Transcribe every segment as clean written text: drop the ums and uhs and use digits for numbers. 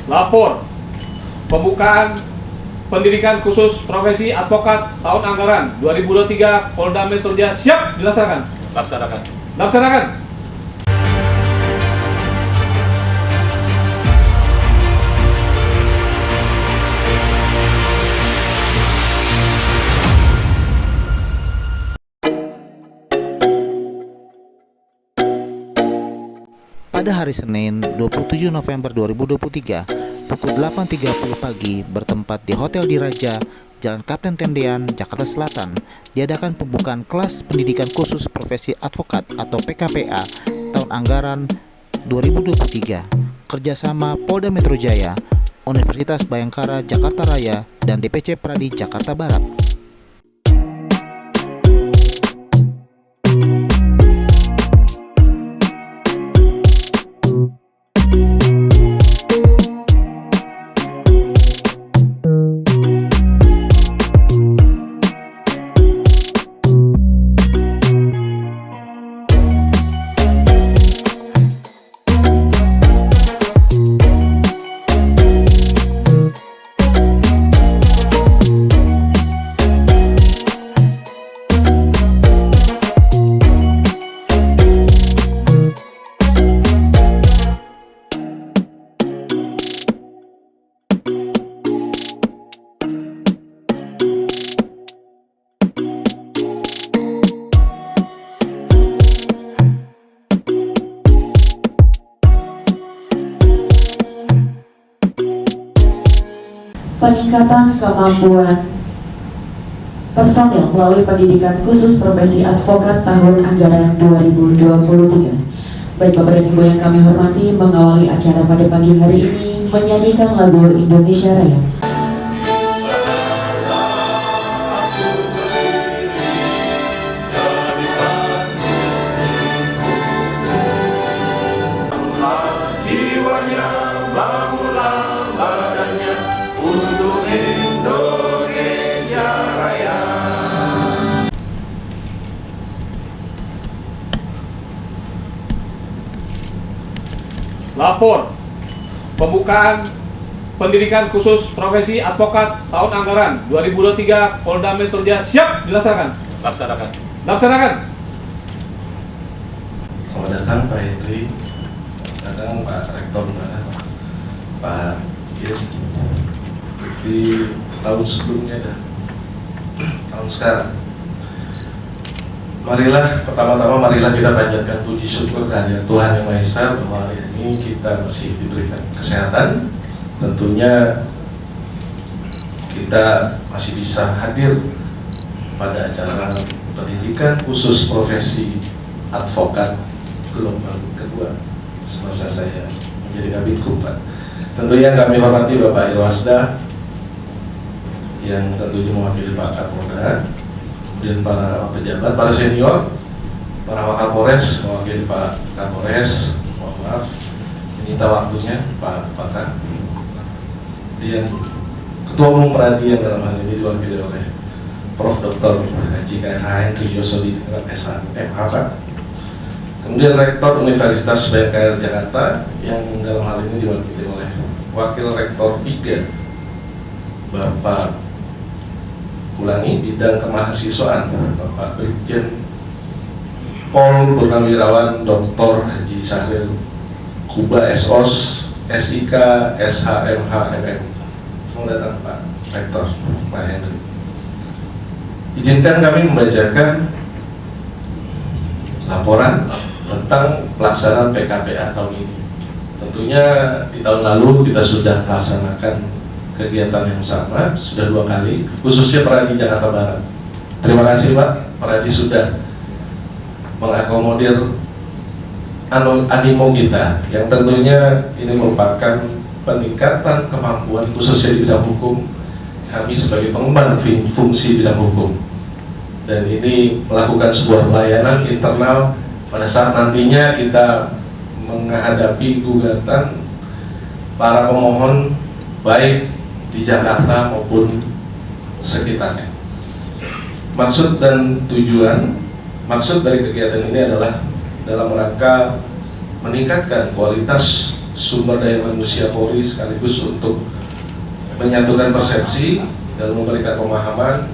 Lapor pembukaan pendidikan khusus profesi advokat tahun anggaran 2023 Polda Metro Jaya siap dilaksanakan. Laksanakan. Pada hari Senin 27 November 2023 pukul 8.30 pagi bertempat di Hotel Diraja, Jalan Kapten Tendean, Jakarta Selatan, diadakan pembukaan kelas pendidikan khusus profesi advokat atau PKPA tahun anggaran 2023 kerjasama Polda Metro Jaya, Universitas Bhayangkara Jakarta Raya, dan DPC Pradi Jakarta Barat. Peningkatan kemampuan personil melalui pendidikan khusus profesi advokat tahun anggaran 2023. Baik Bapak dan Ibu yang kami hormati, mengawali acara pada pagi hari ini menyanyikan lagu Indonesia Raya. Jiwanya bangunlah badannya untuk Indonesia Raya. Lapor pembukaan pendidikan khusus profesi advokat tahun anggaran 2023 Polda Metro Jaya siap dilaksanakan. Laksanakan. Selamat datang Pak Hendri, selamat datang Pak Rektor mana Pak Gil di tahun sebelumnya dan tahun sekarang. Pertama-tama kita panjatkan puji syukur kehadirat Tuhan Yang Maha Esa bahwa hari ini kita masih diberikan kesehatan. Tentunya kita masih bisa hadir pada acara pendidikan khusus profesi advokat gelombang kedua semasa saya menjadi Kabidkum, Pak. Tentunya kami hormati Bapak Irwasda yang tentunya mewakili Pak Kapolda, kemudian para pejabat, para senior, para Wakapolres mewakili Pak Kapolres, mohon maaf menyita waktunya Pak Pakar, kemudian Ketua Umum Pradi yang dalam hal ini diwakili oleh Prof. Dr. Haji K.H. Hendri Yosodi MH, Pak. Kemudian Rektor Universitas Bhayangkara Jakarta yang dalam hal ini diwakili oleh Wakil Rektor 3 Bapak Ulangi Bidang Kemahasiswaan Bapak Brigjen Pol Purnawirawan Dr. Haji Sahril Kuba SOS SIK SHMH MM. Selamat datang Pak Rektor, Pak Hendri. Izinkan kami membacakan laporan tentang pelaksanaan PKPA tahun ini. Tentunya di tahun lalu kita sudah melaksanakan kegiatan yang sama, sudah 2 kali, khususnya Pradi Jakarta Barat. Terima kasih Pak, Pradi sudah mengakomodir animo kita, yang tentunya ini merupakan peningkatan kemampuan khususnya di bidang hukum kami sebagai pengemban fungsi bidang hukum. Dan ini melakukan sebuah pelayanan internal pada saat nantinya kita menghadapi gugatan para pemohon baik di Jakarta maupun sekitarnya. Maksud dari kegiatan ini adalah dalam rangka meningkatkan kualitas sumber daya manusia Polri sekaligus untuk menyatukan persepsi dan memberikan pemahaman,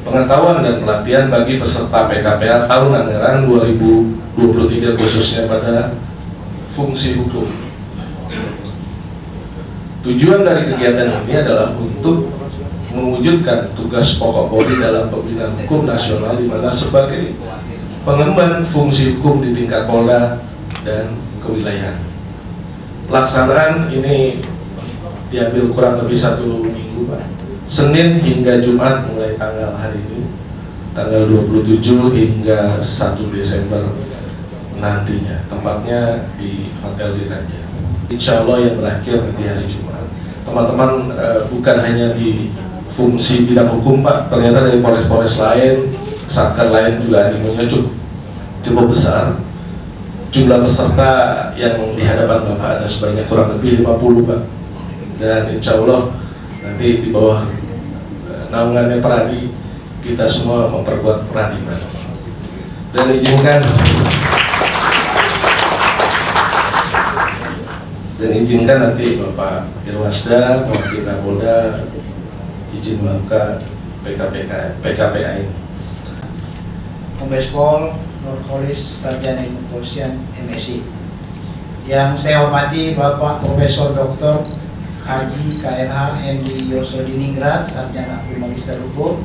pengetahuan dan pelatihan bagi peserta PKPA tahun anggaran 2023 khususnya pada fungsi hukum. Tujuan dari kegiatan ini adalah untuk mewujudkan tugas pokok Polri dalam pembinaan hukum nasional, di mana sebagai pengemban fungsi hukum di tingkat Polda dan kewilayahan. Pelaksanaan ini diambil kurang lebih 1 minggu, Pak. Senin hingga Jumat mulai tanggal hari ini, tanggal 27 hingga 1 Desember nantinya. Tempatnya di Hotel Diraja. Insya Allah yang berakhir di hari Jumat. Teman-teman bukan hanya di fungsi bidang hukum, Pak, ternyata dari polres-polres lain, satker lain juga animunya cukup besar. Jumlah peserta yang di hadapan Bapak ada sebanyak kurang lebih 50, Pak. Dan insya Allah nanti di bawah naungannya Peradi, kita semua memperkuat Peradi, Pak. Dan izinkan nanti Bapak Irwasda, Wakil Kapolda izin membuka PKPA ini. Kombes Pol Nurholis Sarjana Ilmu Kepolisian MSI. Yang saya hormati Bapak Profesor Dr. Haji KRH Hendy Yosodiningrat, Sarjana Magister Hukum,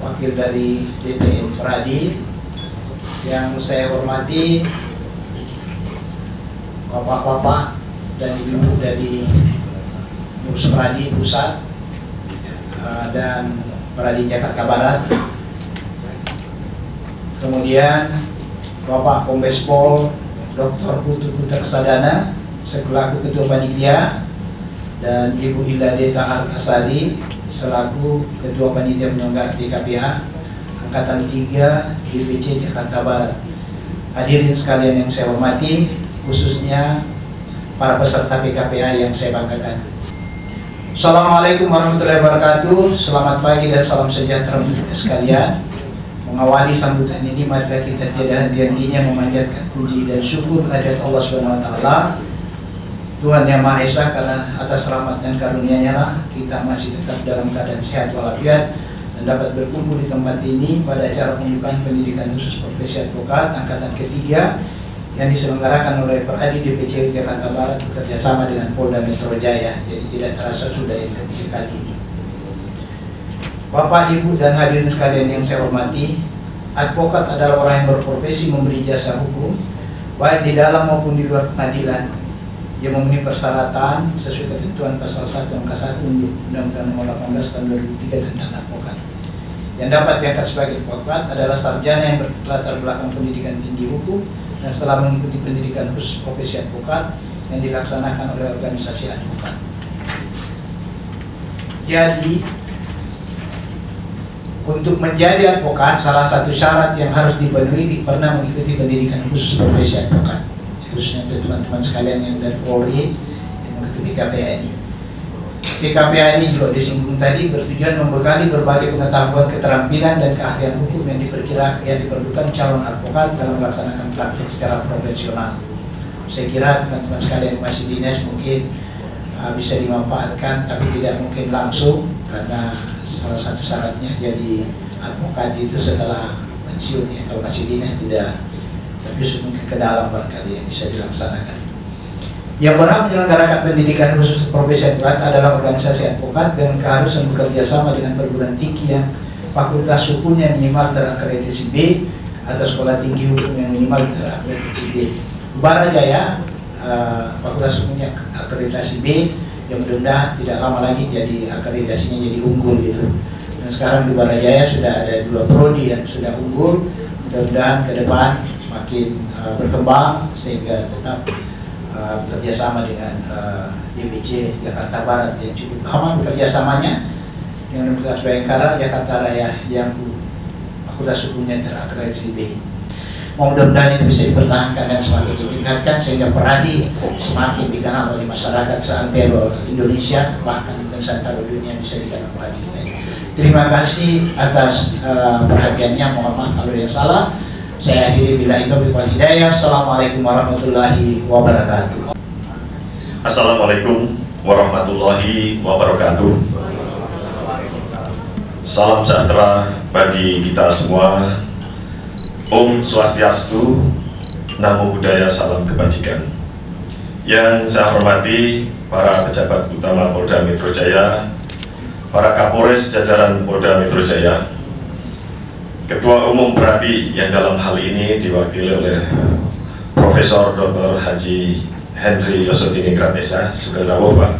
wakil dari DPM Peradi. Yang saya hormati Bapak-bapak dan Ibu dari Pengurus Peradi Pusat dan Peradi Jakarta Barat. Kemudian Bapak Kombes Pol Dr. Putu Putra Sadana selaku Ketua Panitia, dan Ibu Hilda Deta Artasari selaku Ketua Panitia Penyelenggara PKPA Angkatan 3 DPC Jakarta Barat. Hadirin sekalian yang saya hormati, khususnya para peserta PKPA yang saya banggakan. Assalamualaikum warahmatullahi wabarakatuh. Selamat pagi dan salam sejahtera untuk kita sekalian. Mengawali sambutan ini, marilah kita tiada henti-hentinya memanjatkan puji dan syukur kehadirat Allah Subhanahu wa taala, Tuhan Yang Maha Esa, karena atas rahmat dan karunia-Nya lah kita masih tetap dalam keadaan sehat walafiat dan dapat berkumpul di tempat ini pada acara pembukaan pendidikan khusus profesi advokat angkatan ketiga yang diselenggarakan oleh Peradi DPC Jakarta Barat bekerjasama dengan Polda Metro Jaya. Jadi tidak terasa sudah yang ketiga kali ini. Bapak, Ibu, dan hadirin sekalian yang saya hormati, advokat adalah orang yang berprofesi memberi jasa hukum baik di dalam maupun di luar pengadilan, yang memenuhi persyaratan sesuai ketentuan pasal 1 angka 1 Undang-Undang Nomor 18 Tahun 2003 tentang advokat. Yang dapat diangkat sebagai advokat adalah sarjana yang berlatar belakang pendidikan tinggi hukum dan setelah mengikuti pendidikan khusus profesi advokat yang dilaksanakan oleh organisasi advokat. Jadi, untuk menjadi advokat, salah satu syarat yang harus dipenuhi pernah mengikuti pendidikan khusus profesi advokat. Khususnya untuk teman-teman sekalian yang dari Polri yang mengikuti PKPA ini. PKPA ini juga disinggung tadi bertujuan membekali berbagai pengetahuan, keterampilan, dan keahlian hukum yang diperlukan calon advokat dalam melaksanakan praktik secara profesional. Saya kira teman-teman sekalian yang masih dinas mungkin bisa dimanfaatkan, tapi tidak mungkin langsung karena salah satu syaratnya jadi advokat itu setelah pensiun, ya. Kalau masih dinas tidak, tapi mungkin ke dalam barangkali yang bisa dilaksanakan. Yang berhak menyelenggarakan pendidikan khusus profesi advokat adalah organisasi advokat dengan keharusan bekerja sama dengan perguruan tinggi yang fakultas hukumnya minimal terakreditasi B atau sekolah tinggi hukum yang minimal terakreditasi B. Barajaya fakultas hukumnya akreditasi B, yang mudah-mudahan tidak lama lagi jadi akreditasinya jadi unggul gitu. Dan sekarang di Barajaya sudah ada 2 prodi yang sudah unggul, mudah-mudahan ke depan makin berkembang sehingga tetap bekerja sama dengan DPC Jakarta Barat yang cukup lama bekerja samanya dengan Universitas Bayangkara Jakarta Raya yang fakultas hukumnya terakreditasi B. Mudah-mudahan itu bisa dipertahankan dan semakin ditingkatkan sehingga Peradi semakin dikenal oleh masyarakat seantero Indonesia, bahkan seantero dunia bisa dikenal Peradi kita ini. Terima kasih atas perhatiannya. Mohon maaf kalau yang salah. Saya akhiri bila itu wal hidayah. Assalamualaikum warahmatullahi wabarakatuh. Assalamualaikum warahmatullahi wabarakatuh. Salam sejahtera bagi kita semua. Om Swastiastu, Namo Buddhaya, salam kebajikan. Yang saya hormati para pejabat utama Polda Metro Jaya, para Kapolres jajaran Polda Metro Jaya, Ketua Umum Perabi yang dalam hal ini diwakili oleh Profesor Dr. Haji Henry Yosodiningrat Esa, Saudara Bapak,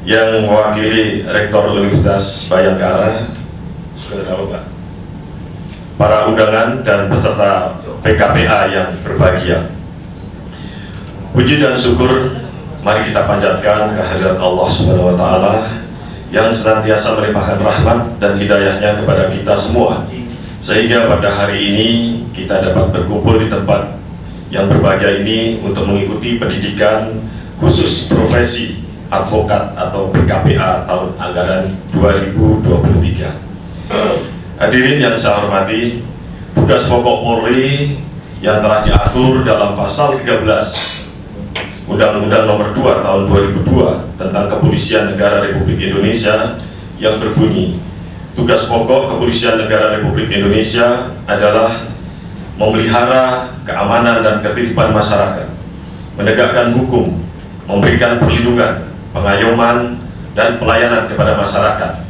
yang mewakili Rektor Universitas Bayangkara, Saudara Bapak, para undangan dan peserta PKPA yang berbahagia. Puji dan syukur mari kita panjatkan kehadirat Allah Subhanahu wa Ta'ala yang senantiasa melimpahkan rahmat dan hidayahnya kepada kita semua, sehingga pada hari ini kita dapat berkumpul di tempat yang berbahagia ini untuk mengikuti pendidikan khusus profesi advokat atau PKPA tahun anggaran 2023. Hadirin yang saya hormati, tugas pokok Polri yang telah diatur dalam pasal 13 Undang-Undang Nomor 2 Tahun 2002 tentang Kepolisian Negara Republik Indonesia yang berbunyi, tugas pokok Kepolisian Negara Republik Indonesia adalah memelihara keamanan dan ketertiban masyarakat, menegakkan hukum, memberikan perlindungan, pengayoman, dan pelayanan kepada masyarakat,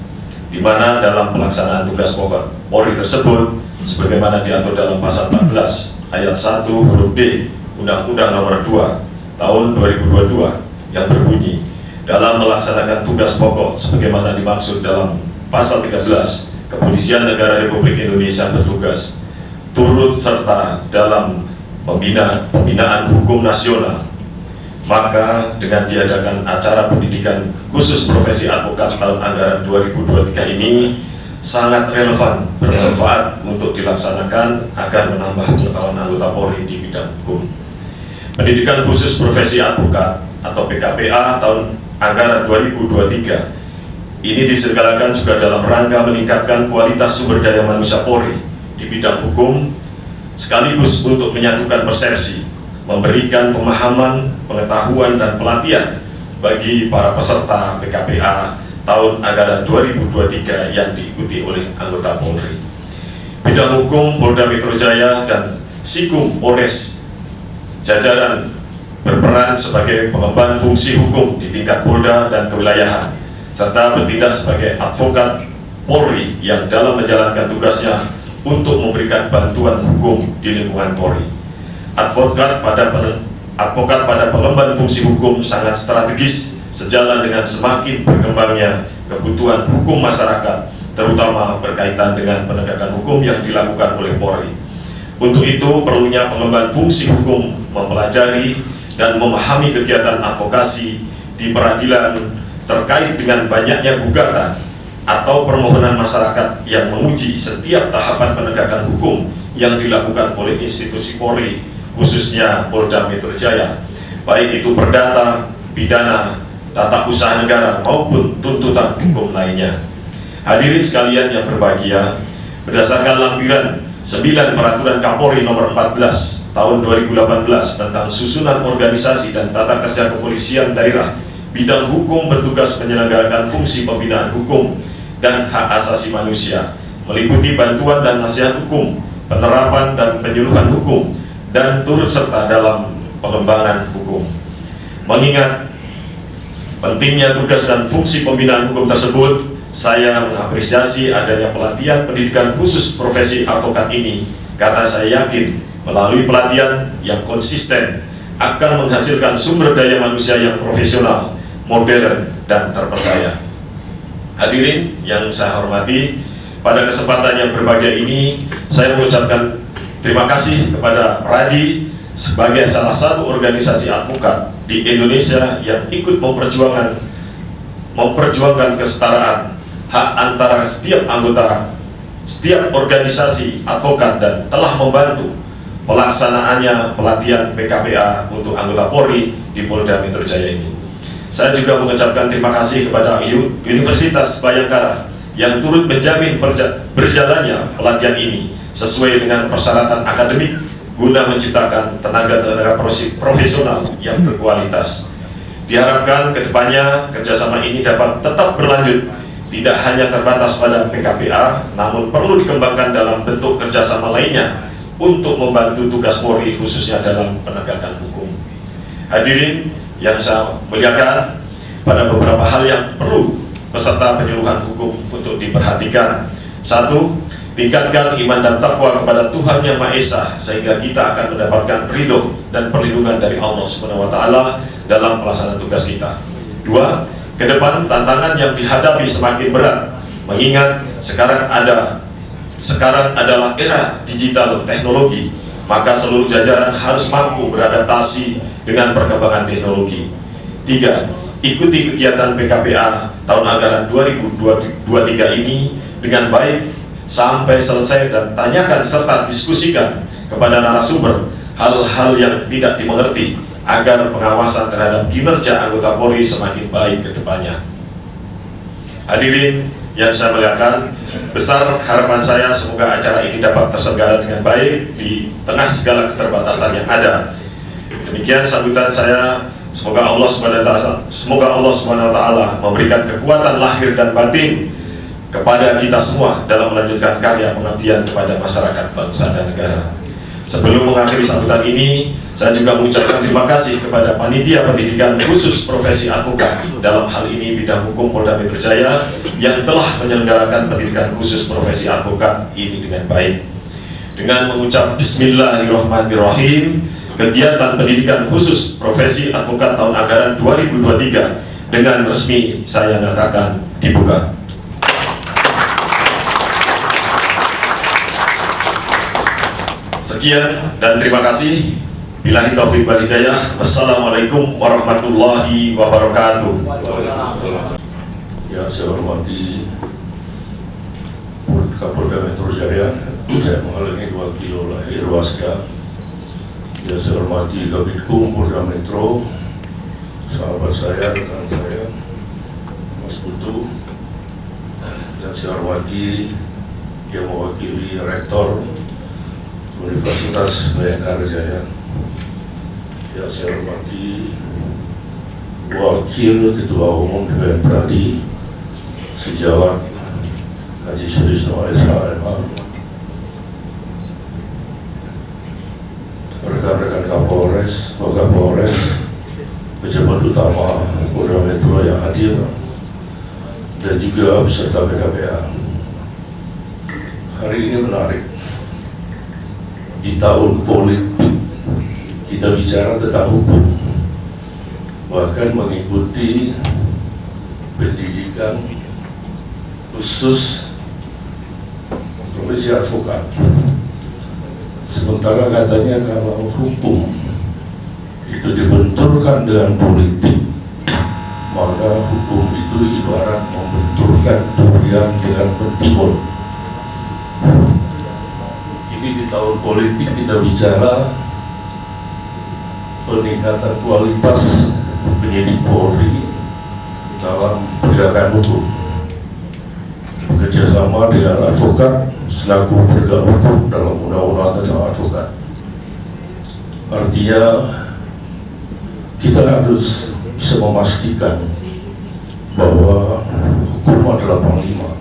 di mana dalam pelaksanaan tugas pokok Polri tersebut, sebagaimana diatur dalam pasal 14 ayat 1 huruf D Undang-Undang Nomor 2 Tahun 2022 yang berbunyi, dalam melaksanakan tugas pokok sebagaimana dimaksud dalam pasal 13, Kepolisian Negara Republik Indonesia bertugas turut serta dalam pembinaan hukum nasional. Maka dengan diadakan acara pendidikan khusus profesi advokat tahun anggaran 2023 ini sangat relevan, bermanfaat untuk dilaksanakan agar menambah pengetahuan anggota Polri di bidang hukum. Pendidikan khusus profesi advokat atau PKPA tahun anggaran 2023 ini diselenggarakan juga dalam rangka meningkatkan kualitas sumber daya manusia Polri di bidang hukum, sekaligus untuk menyatukan persepsi, memberikan pemahaman, pengetahuan, dan pelatihan bagi para peserta PKPA tahun anggaran 2023 yang diikuti oleh anggota Polri. Bidang hukum Polda Metro Jaya dan Sikum Polres jajaran berperan sebagai pengemban fungsi hukum di tingkat Polda dan kewilayahan, serta bertindak sebagai advokat Polri yang dalam menjalankan tugasnya untuk memberikan bantuan hukum di lingkungan Polri. Advokat pada pengemban fungsi hukum sangat strategis sejalan dengan semakin berkembangnya kebutuhan hukum masyarakat, terutama berkaitan dengan penegakan hukum yang dilakukan oleh Polri. Untuk itu perlunya pengemban fungsi hukum mempelajari dan memahami kegiatan advokasi di peradilan terkait dengan banyaknya gugatan atau permohonan masyarakat yang menguji setiap tahapan penegakan hukum yang dilakukan oleh institusi Polri, khususnya Polda Metro Jaya, baik itu perdata, pidana, tata usaha negara maupun tuntutan hukum lainnya. Hadirin sekalian yang berbahagia, berdasarkan lampiran 9 Peraturan Kapolri Nomor 14 Tahun 2018 tentang susunan organisasi dan tata kerja kepolisian daerah bidang hukum bertugas menyelenggarakan fungsi pembinaan hukum dan hak asasi manusia, meliputi bantuan dan nasihat hukum, penerapan dan penyuluhan hukum, dan turut serta dalam pengembangan hukum. Mengingat pentingnya tugas dan fungsi pembinaan hukum tersebut, saya mengapresiasi adanya pelatihan pendidikan khusus profesi advokat ini, karena saya yakin melalui pelatihan yang konsisten akan menghasilkan sumber daya manusia yang profesional, modern, dan terpercaya. Hadirin yang saya hormati, pada kesempatan yang berbahagia ini saya mengucapkan terima kasih kepada Pradi sebagai salah satu organisasi advokat di Indonesia yang ikut memperjuangkan kesetaraan hak antara setiap anggota, setiap organisasi advokat, dan telah membantu pelaksanaannya pelatihan PKPA untuk anggota Polri di Polda Metro Jaya ini. Saya juga mengucapkan terima kasih kepada Universitas Bayangkara yang turut menjamin berjalannya pelatihan ini sesuai dengan persyaratan akademik guna menciptakan tenaga-tenaga profesional yang berkualitas. Diharapkan kedepannya kerjasama ini dapat tetap berlanjut, tidak hanya terbatas pada PKPA, namun perlu dikembangkan dalam bentuk kerjasama lainnya untuk membantu tugas Polri khususnya dalam penegakan hukum. Hadirin yang saya muliakan, pada beberapa hal yang perlu peserta penyuluhan hukum untuk diperhatikan. 1. Tingkatkan iman dan takwa kepada Tuhan Yang Maha Esa sehingga kita akan mendapatkan ridho dan perlindungan dari Allah SWT dalam pelaksanaan tugas kita. 2. Ke depan tantangan yang dihadapi semakin berat, mengingat sekarang adalah era digital teknologi, maka seluruh jajaran harus mampu beradaptasi dengan perkembangan teknologi. 3. Ikuti kegiatan PKPA tahun anggaran 2023 ini dengan baik sampai selesai dan tanyakan serta diskusikan kepada narasumber hal-hal yang tidak dimengerti agar pengawasan terhadap kinerja anggota Polri semakin baik ke depannya. Hadirin yang saya muliakan, besar harapan saya semoga acara ini dapat terselenggara dengan baik di tengah segala keterbatasan yang ada. Demikian sambutan saya. Semoga Allah Subhanahu wa taala memberikan kekuatan lahir dan batin kepada kita semua dalam melanjutkan karya pengabdian kepada masyarakat, bangsa dan negara. Sebelum mengakhiri sambutan ini, saya juga mengucapkan terima kasih kepada Panitia Pendidikan Khusus Profesi Advokat, dalam hal ini bidang hukum Polda Metro Jaya, yang telah menyelenggarakan pendidikan khusus profesi advokat ini dengan baik. Dengan mengucap Bismillahirrahmanirrahim, kegiatan pendidikan khusus profesi advokat tahun anggaran 2023 dengan resmi saya nyatakan dibuka. Sekian dan terima kasih. Billahi taufiq wal hidayah. Wassalamualaikum warahmatullahi wabarakatuh. Yang saya hormati Kapolda Metro Jaya, saya menghalangi wakil Irwasda. Yang saya hormati Kabidkum Polda Metro, sahabat saya, rekan saya, Mas Putu. Dan saya hormati yang mewakili Rektor Universitas Bayangkara Jaya. Yang saya hormati Wakil Ketua Umum DPR Pradi Sejawat Haji Sudisno SHMH, rekan-rekan Kapolres, Wakapolres, pejabat utama Polda Metro yang hadir, dan juga peserta PKPA. Hari ini menarik. Di tahun politik kita bicara tentang hukum, bahkan mengikuti pendidikan khusus profesi advokat. Sementara katanya kalau hukum itu dibenturkan dengan politik, maka hukum itu ibarat membenturkan durian dengan mentimun. Ini di tahun politik kita bicara peningkatan kualitas penyidik Polri dalam penegakan hukum, bekerjasama dengan advokat selaku penegak hukum dalam undang-undang tentang advokat. Artinya kita harus bisa memastikan bahwa hukum adalah panglima.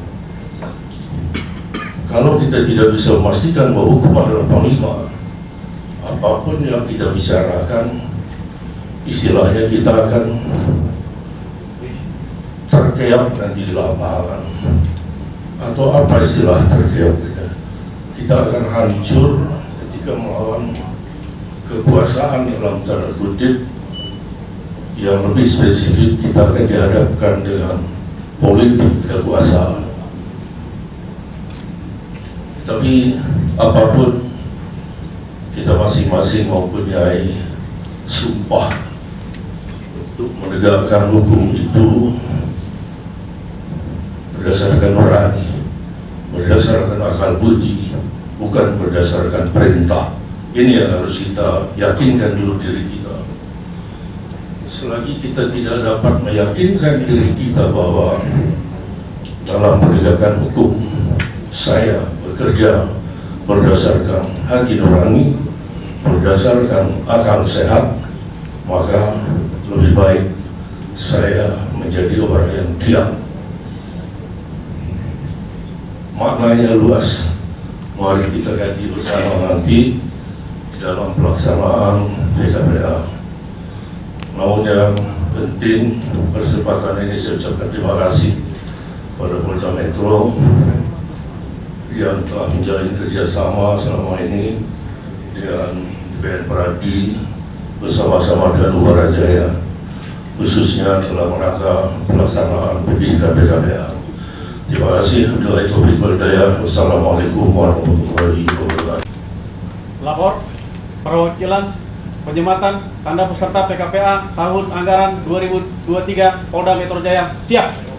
Kalau kita tidak bisa memastikan bahwa hukum adalah panglima, apapun yang kita bicarakan, istilahnya kita akan terkeok nanti di lapangan. Atau apa istilah terkeok kita akan hancur ketika melawan kekuasaan dalam tanda kutip. Yang lebih spesifik, kita akan dihadapkan dengan politik kekuasaan. Tapi apapun, kita masing-masing mempunyai sumpah untuk menegakkan hukum itu berdasarkan nurani, berdasarkan akal budi, bukan berdasarkan perintah. Ini yang harus kita yakinkan dulu diri kita. Selagi kita tidak dapat meyakinkan diri kita bahwa dalam menegakkan hukum saya bekerja berdasarkan hati nurani, berdasarkan akal sehat, maka lebih baik saya menjadi orang yang diam. Maknanya luas. Mari kita kaji bersama nanti dalam pelaksanaan PKPA. Namun yang penting, kesempatan ini saya ucapkan terima kasih kepada Polda Metro yang telah menjalin kerjasama selama ini dengan DPR Peradi bersama-sama dengan Luar Jaya, khususnya dalam rangka pelaksanaan pendidikan PKPA. Terima kasih. Wassalamualaikum warahmatullahi wabarakatuh. Lapor perwakilan penyematan tanda peserta PKPA tahun anggaran 2023 Polda Metro Jaya siap.